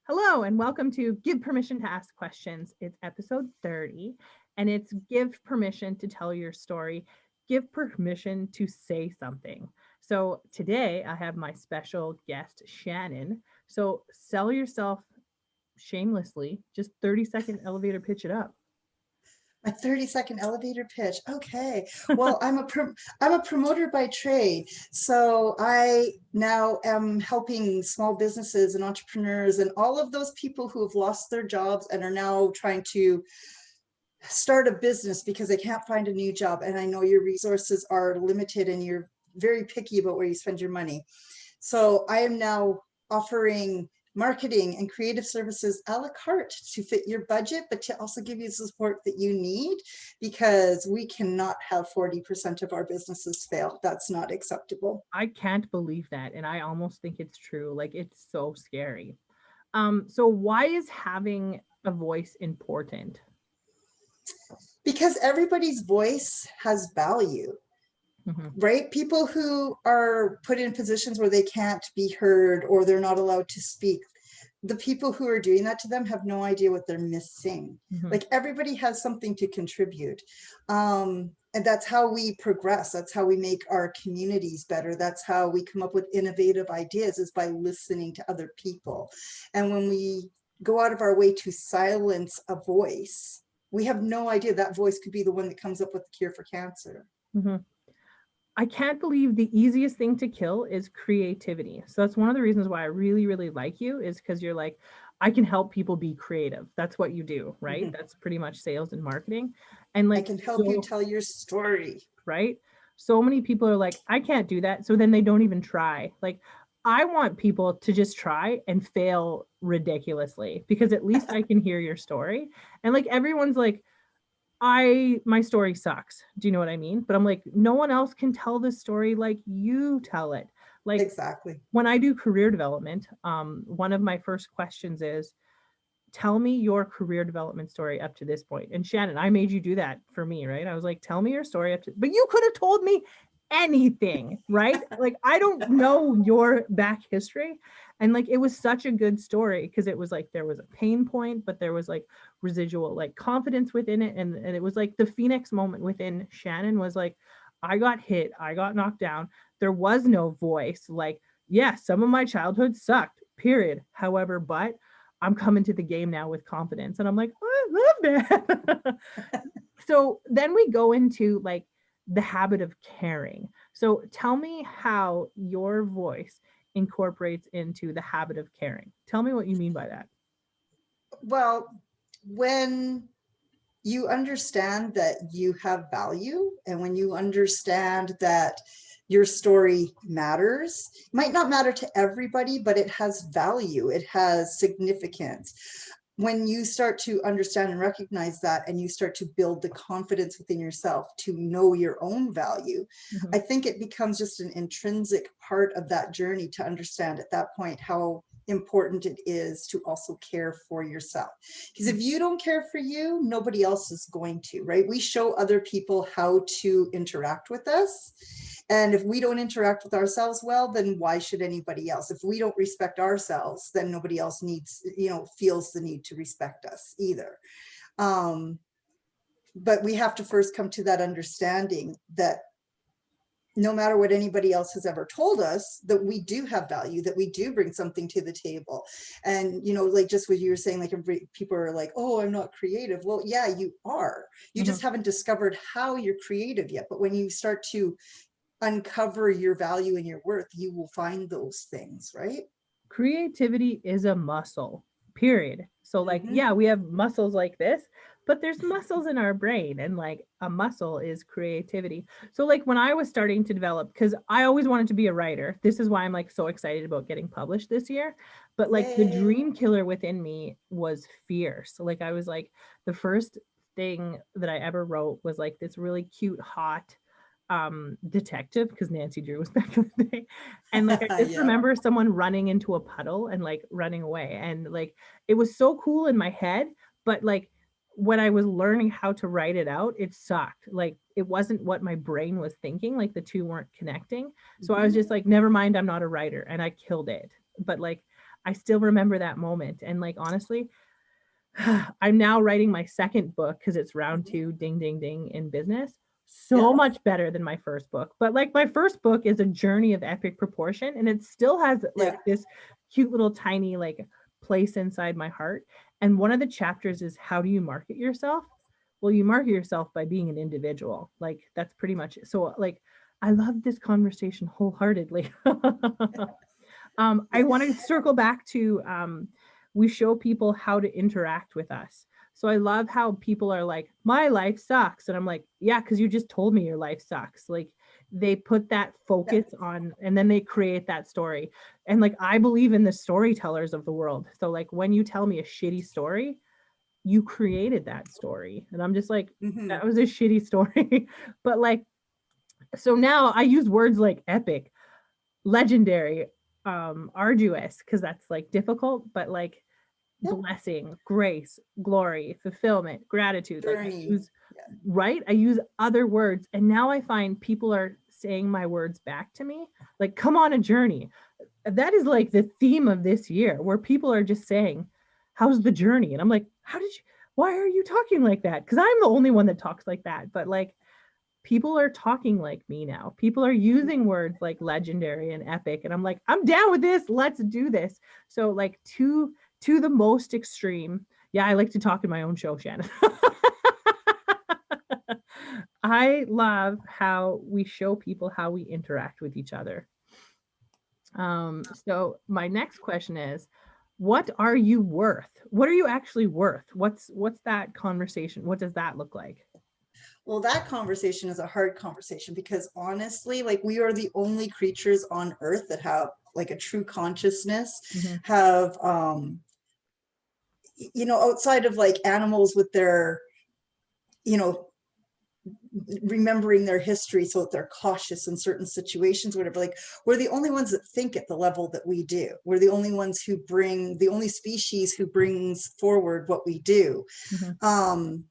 Hello, and welcome to Give Permission to Ask Questions. It's episode 30, and it's give permission to tell your story, give permission to say something. So today I have my special guest, Shannon. So sell yourself shamelessly, just 30-second elevator pitch it up. My 30-second elevator pitch. Okay. Well, I'm a promoter by trade. So I now am helping small businesses and entrepreneurs and all of those people who have lost their jobs and are now trying to start a business because they can't find a new job. And I know your resources are limited and you're very picky about where you spend your money. So I am now offering marketing and creative services a la carte to fit your budget, but to also give you the support that you need, because we cannot have 40% of our businesses fail. That's not acceptable. I can't believe that, and I almost think it's true. Like it's so scary. So why is having a voice important? Because everybody's voice has value. Mhm. Right? People who are put in positions where they can't be heard or they're not allowed to speak, the people who are doing that to them have no idea what they're missing. Mhm. Like everybody has something to contribute. And that's how we progress. That's how we make our communities better. That's how we come up with innovative ideas, is by listening to other people. And when we go out of our way to silence a voice, we have no idea that voice could be the one that comes up with the cure for cancer. Mhm. I can't believe the easiest thing to kill is creativity. So that's one of the reasons why I really, really like you, is because you're like, I can help people be creative. That's what you do, right? Mhm. That's pretty much sales and marketing. And I like, can help you so, tell your story. right? So many people are like, I can't do that. So then they don't even try. Like, I want people to just try and fail ridiculously because at least I can hear your story. And like, everyone's like, my story sucks. Do you know what I mean? But I'm like, no one else can tell this story like you tell it. Like Exactly. when I do career development, one of my first questions is, tell me your career development story up to this point. And Shannon, I made you do that for me, right? I was like, tell me your story up to, but you could have told me anything, right? Like, I don't know your back history. And like, it was such a good story because it was like, there was a pain point, but there was like residual like confidence within it. And it was like the Phoenix moment within Shannon was like, I got hit, I got knocked down. There was no voice. Like, yeah, some of my childhood sucked, period. However, but I'm coming to the game now with confidence. And I'm like, oh, I love that. So then we go into like the habit of caring. So tell me how your voice incorporates into the habit of caring. Tell me what you mean by that. Well, when you understand that you have value, and when you understand that your story matters, it might not matter to everybody, but it has value, it has significance. When you start to understand and recognize that, and you start to build the confidence within yourself to know your own value, Mhm. I think it becomes just an intrinsic part of that journey to understand at that point how important it is to also care for yourself. Because if you don't care for you, nobody else is going to, right? We show other people how to interact with us. And if we don't interact with ourselves well, then why should anybody else? If we don't respect ourselves, then nobody else needs, feels the need to respect us either. Um, but we have to first come to that understanding that no matter what anybody else has ever told us, that we do have value, that we do bring something to the table. And, like just what you were saying, like people are like, oh, I'm not creative. Well, yeah, you are. You Mhm. just haven't discovered how you're creative yet. But when you start to uncover your value and your worth, you will find those things, right? Creativity is a muscle, period. So, like, Mm-hmm. yeah, we have muscles like this, but there's muscles in our brain, and like a muscle is creativity. So, like, when I was starting to develop, because I always wanted to be a writer, this is why I'm like so excited about getting published this year. But like, the Yay. dream killer within me was fear. So, like, I was like, the first thing that I ever wrote was like this really cute, hot detective, because Nancy Drew was back in the day. And like I just Yeah. remember someone running into a puddle and like running away. And like it was so cool in my head, but like when I was learning how to write it out, it sucked. Like it wasn't what my brain was thinking, like the two weren't connecting. So I was Mm-hmm. just like, never mind, I'm not a writer. And I killed it. But like I still remember that moment. And like, honestly, I'm now writing my second book because it's round Mhm. 2, ding, ding, ding, in business. Yeah. So much better than my first book. But like, my first book is a journey of epic proportion, and it still has like Yeah. this cute little tiny like place inside my heart. And one of the chapters is, how do you market yourself? Well, you market yourself by being an individual. Like, that's pretty much it. So like, I love this conversation wholeheartedly. I Yeah. want to circle back to, we show people how to interact with us. So I love how people are like, my life sucks. And I'm like, yeah, because you just told me your life sucks. Like, they put that Yeah. focus on, and then they create that story. And like, I believe in the storytellers of the world. So like, when you tell me a shitty story, you created that story. And I'm just like, Mhm. that was a shitty story. But like, so now I use words like epic, legendary, arduous, because that's like difficult, but like Yep. blessing, grace, glory, fulfillment, gratitude. Like, I Journey. use, right, I use other words, and now I find people are saying my words back to me, like, come on a journey. That is like the theme of this year, where people are just saying, how's the journey? And I'm like, how did you, why are you talking like that? Because I'm the only one that talks like that. But like, people are talking like me now. People are using words like legendary and epic, and I'm like, I'm down with this. Let's do this. So like, to the most extreme. Yeah, I like to talk in my own show, Shannon. I love how we show people how we interact with each other. So my next question is, what are you worth? What are you actually worth? What's that conversation? What does that look like? Well, that conversation is a hard conversation because honestly, like we are the only creatures on earth that have like a true consciousness, Mhm. have outside of like animals with their, you know, remembering their history so that they're cautious in certain situations, whatever. Like, we're the only ones that think at the level that we do. We're the only ones who bring, the only species who brings forward what we do. Mhm. Um,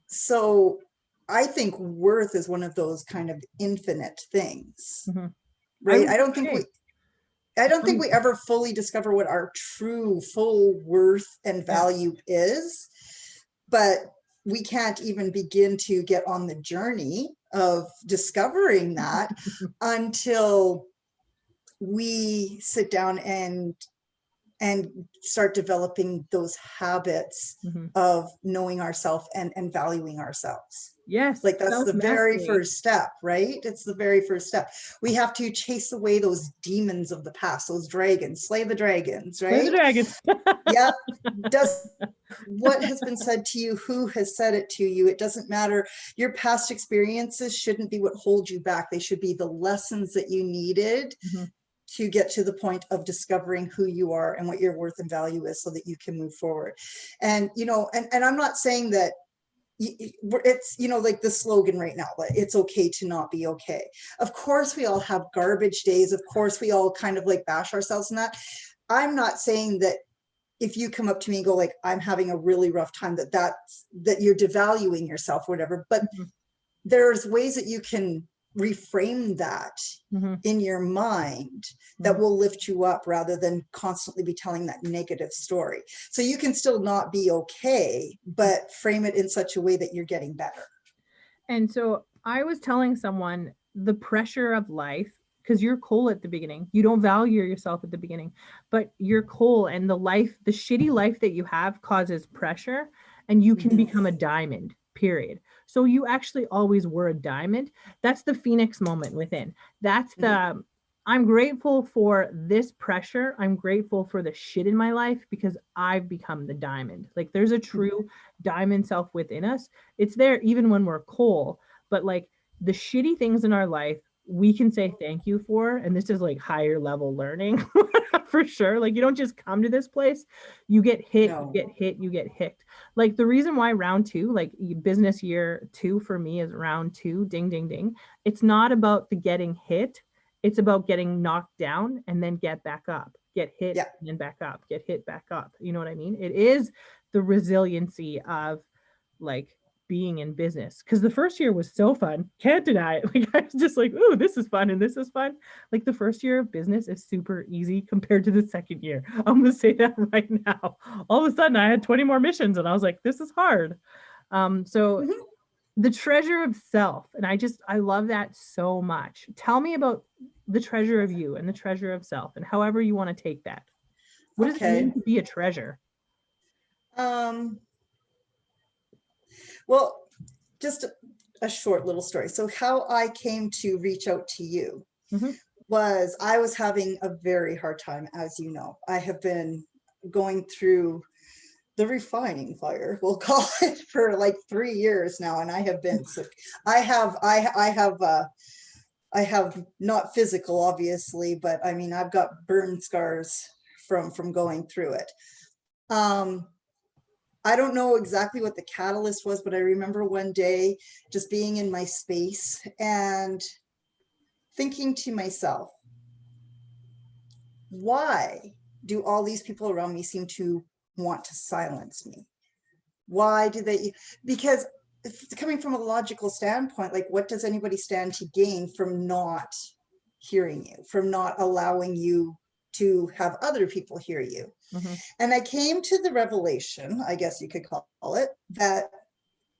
so I think worth is one of those kind of infinite things, Mhm. I right? would say, I don't think um, we ever fully discover what our true full worth and yeah. value is, but we can't even begin to get on the journey of discovering that until we sit down and start developing those habits Mhm. of knowing ourselves and valuing ourselves. Yes, Like, that's the very self-mastery. first step, right? It's the very first step. We have to chase away those demons of the past, those dragons, slay the dragons, Slay the right? dragons. Yep. Does what has been said to you, who has said it to you, it doesn't matter. Your past experiences shouldn't be what hold you back. They should be the lessons that you needed Mhm. to get to the point of discovering who you are and what your worth and value is so that you can move forward. And and I'm not saying that it's like the slogan right now, but it's okay to not be okay. Of course we all have garbage days, of course we all kind of like bash ourselves in that. I'm not saying that if you come up to me and go like, I'm having a really rough time, that you're devaluing yourself or whatever, but Mhm. there's ways that you can reframe that Mhm. in your mind that Mhm. will lift you up rather than constantly be telling that negative story. So you can still not be okay, but frame it in such a way that you're getting better. And so I was telling someone the pressure of life, because you're coal at the beginning. You don't value yourself at the beginning, but you're coal, and the shitty life that you have causes pressure, and you can Mhm. become a diamond, period. So you actually always were a diamond. That's the phoenix moment within. That's Mhm. the, I'm grateful for this pressure. I'm grateful for the shit in my life because I've become the diamond. Like, there's a true diamond self within us. It's there even when we're coal, but like, the shitty things in our life, we can say thank you for. And this is like higher level learning for sure. Like, you don't just come to this place, you get hit, you No. get hit, you get hit. Like, the reason why round 2, like business year 2 for me is round 2, ding, ding, ding. It's not about the getting hit. It's about getting knocked down and then get back up, get hit Yeah. and then back up, get hit back up. You know what I mean? It is the resiliency of like being in business? Because the first year was so fun. Can't deny it. Like I was just like, ooh, this is fun and this is fun. Like the first year of business is super easy compared to the second year. I'm gonna say that right now. All of a sudden I had 20 more missions and I was like, this is hard. So Mhm. the treasure of self, and I love that so much. Tell me about the treasure of you and the treasure of self, and however you want to take that. What does it mean Okay. to be a treasure? Um, well, just a short little story. So how I came to reach out to you Mhm. was I was having a very hard time, as you know. I have been going through the refining fire, we'll call it, for like 3 years now, and I have been sick. I have not physical, obviously, but I mean, I've got burn scars from going through it. I don't know exactly what the catalyst was, but I remember one day just being in my space and thinking to myself, why do all these people around me seem to want to silence me? Why do they? Because coming from a logical standpoint, like what does anybody stand to gain from not hearing you, from not allowing you to have other people hear you? Mhm. And I came to the revelation, I guess you could call it, that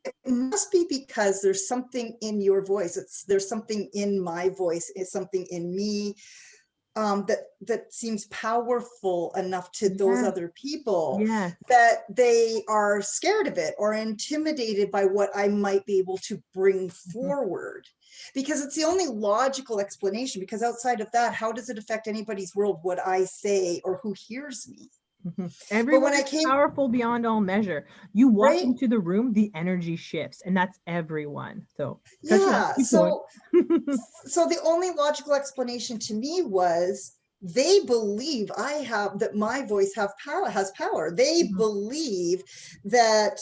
it must be because there's something in your voice. There's something in my voice, it's something in me, that seems powerful enough to those Yeah. other people Yeah. that they are scared of it or intimidated by what I might be able to bring Mhm. forward. Because it's the only logical explanation, because outside of that, how does it affect anybody's world what I say or who hears me? Mhm. But Everyone when I is came, powerful beyond all measure. You walk right? into the room, the energy shifts, and that's everyone. So cut you off. Yeah. Keep going. So the only logical explanation to me was they believe I have that my voice has power. They Mhm. believe that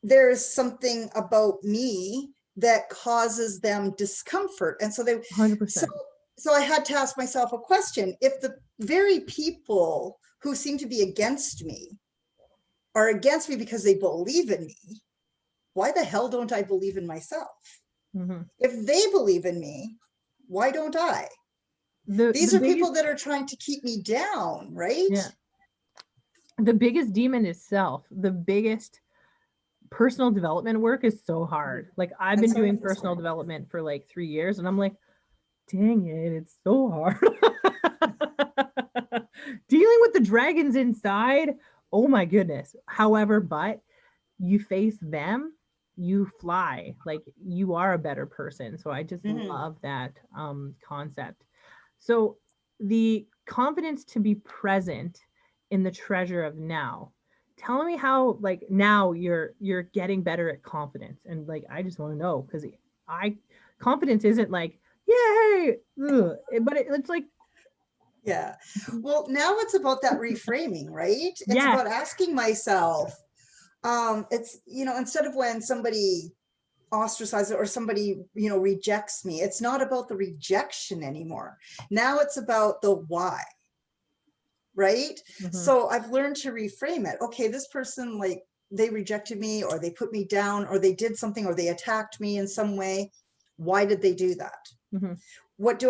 there is something about me that causes them discomfort. And so they so 100%. so I had to ask myself a question. If the very people who seem to be against me are against me because they believe in me, why the hell don't I believe in myself? Mhm. If they believe in me, why don't I? The These are biggest people that are trying to keep me down, right? Yeah. The biggest demon is self. The biggest personal development work is so hard. Like I've And been sorry, doing I'm personal sorry. development for like 3 years and I'm like, dang it, it's so hard. Dealing with the dragons inside, oh my goodness. However, but you face them, you fly. Like you are a better person. So I just Mhm. love that concept. So the confidence to be present in the treasure of now. Tell me how like now you're getting better at confidence. And like I just want to know because I confidence isn't like yay, ugh, but it's like Yeah. Well, now it's about that reframing, right? It's yes. about asking myself, it's, instead of when somebody ostracizes or somebody, rejects me, it's not about the rejection anymore. Now it's about the why, right? Mhm. So I've learned to reframe it. Okay, this person, like, they rejected me or they put me down or they did something or they attacked me in some way. Why did they do that? Mhm. What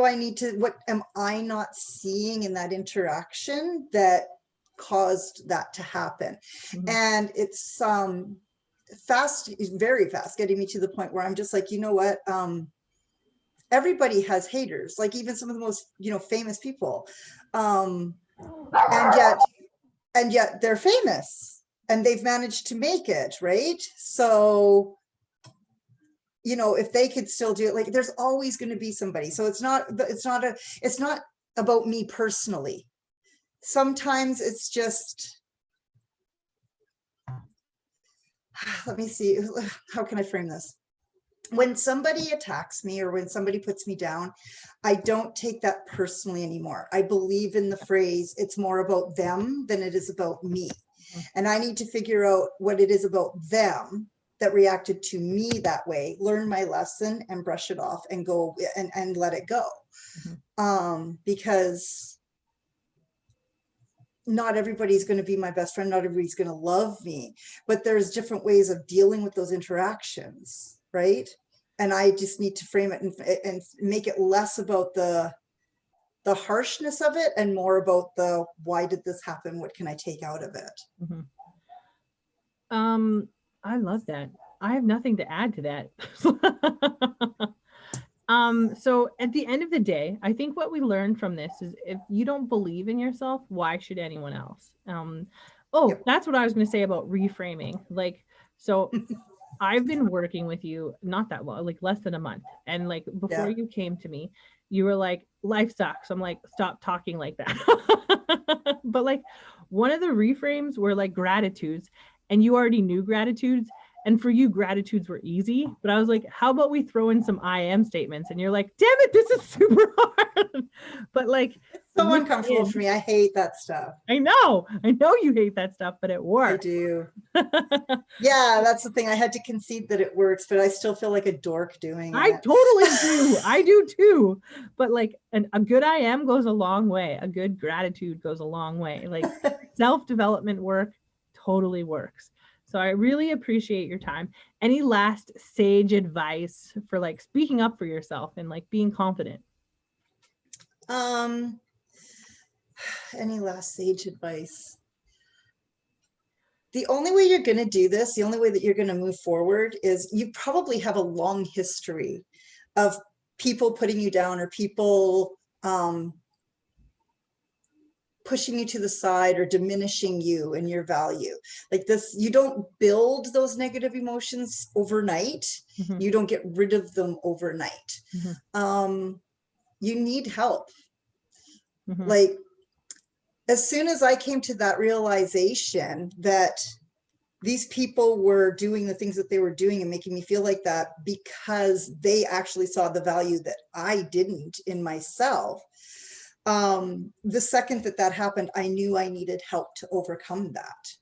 am I not seeing in that interaction that caused that to happen? Mhm. And it's fast, very fast, getting me to the point where I'm just like, you know what? Everybody has haters, like even some of the most, famous people. Um, and yet they're famous and they've managed to make it, right? So if they could still do it, like there's always going to be somebody. So it's not about me personally. Sometimes it's just, let me see, how can I frame this? When somebody attacks me or when somebody puts me down, I don't take that personally anymore. I believe in the phrase, it's more about them than it is about me. Mhm. And I need to figure out what it is about them that reacted to me that way, learn my lesson and brush it off and go and let it go. Mhm. Because not everybody's going to be my best friend, not everybody's going to love me, but there's different ways of dealing with those interactions, right? And I just need to frame it and make it less about the harshness of it and more about the why did this happen, what can I take out of it. Mhm. I love that. I have nothing to add to that. So at the end of the day, I think what we learned from this is if you don't believe in yourself, why should anyone else? Oh, Yep. that's what I was going to say about reframing. Like, so I've been working with you not that long, like less than a month. And like before Yeah. you came to me, you were like, life sucks. I'm like, stop talking like that. But like one of the reframes were like gratitudes, and you already knew gratitudes. And for you, gratitudes were easy. But I was like, how about we throw in some I am statements? And you're like, damn it, this is super hard. But like, So uncomfortable for me. I hate that stuff. I know you hate that stuff, but it works. I do. Yeah, that's the thing. I had to concede that it works, but I still feel like a dork doing it. I totally do. I do too. But like a good I am goes a long way. A good gratitude goes a long way. Like self-development work totally works. So I really appreciate your time. Any last sage advice for like speaking up for yourself and like being confident? Any last sage advice? The only way you're going to do this, the only way that you're going to move forward is you probably have a long history of people putting you down or people pushing you to the side or diminishing you and your value. Like this, you don't build those negative emotions overnight. Mhm. You don't get rid of them overnight. Mhm. You need help. Mhm. Like as soon as I came to that realization that these people were doing the things that they were doing and making me feel like that because they actually saw the value that I didn't in myself. The second that happened, I knew I needed help to overcome that.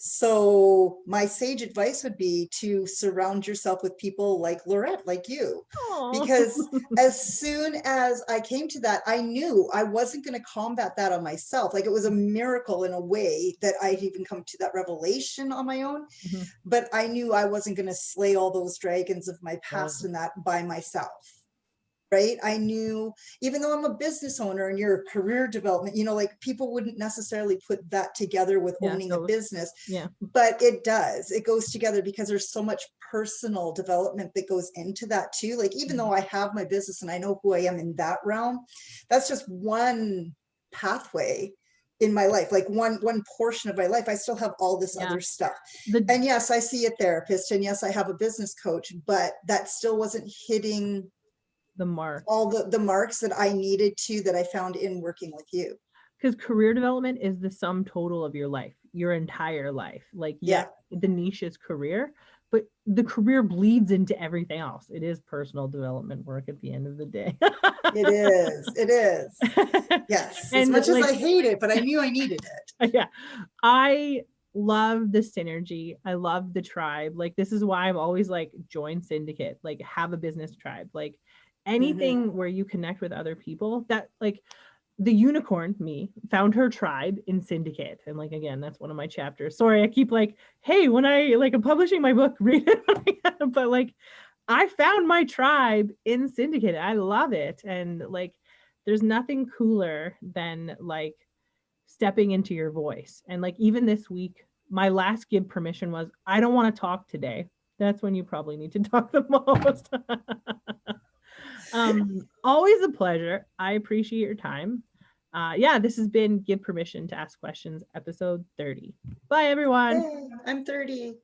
So my sage advice would be to surround yourself with people like Laurette, like you, because as soon as I came to that, I knew I wasn't going to combat that on myself. Like it was a miracle in a way that I'd even come to that revelation on my own, Mhm. but I knew I wasn't going to slay all those dragons of my past Right. and that by myself. Right. I knew, even though I'm a business owner and you're career development, you know, like people wouldn't necessarily put that together with Yeah. owning a business, Yeah. but it does. It goes together because there's so much personal development that goes into that too. Like, even though I have my business and I know who I am in that realm, that's just one pathway in my life, like one portion of my life. I still have all this Yeah. other stuff. And yes, I see a therapist, and yes, I have a business coach, but that still wasn't hitting The mark. all the marks that I needed to, that I found in working with you. Because career development is the sum total of your life, your entire life. Like, yes, the niche is career, but the career bleeds into everything else. It is personal development work at the end of the day. It is. It is. Yes. As And much like, as I hate it, but I knew I needed it. yeah, I love the synergy. I love the tribe. Like, this is why I'm always like, join syndicate, like have a business tribe, like anything where you connect with other people. That like the unicorn, me, found her tribe in syndicate. And like, again, that's one of my chapters. Sorry, I keep like, hey, when I like I'm publishing my book, read it. But like, I found my tribe in syndicate. I love it. And like, there's nothing cooler than like stepping into your voice. And like, even this week, my last give permission was, I don't want to talk today. That's when you probably need to talk the most. Always a pleasure. I appreciate your time. Yeah, this has been Give Permission to Ask Questions, episode 30. Bye, everyone. Hey, I'm 30.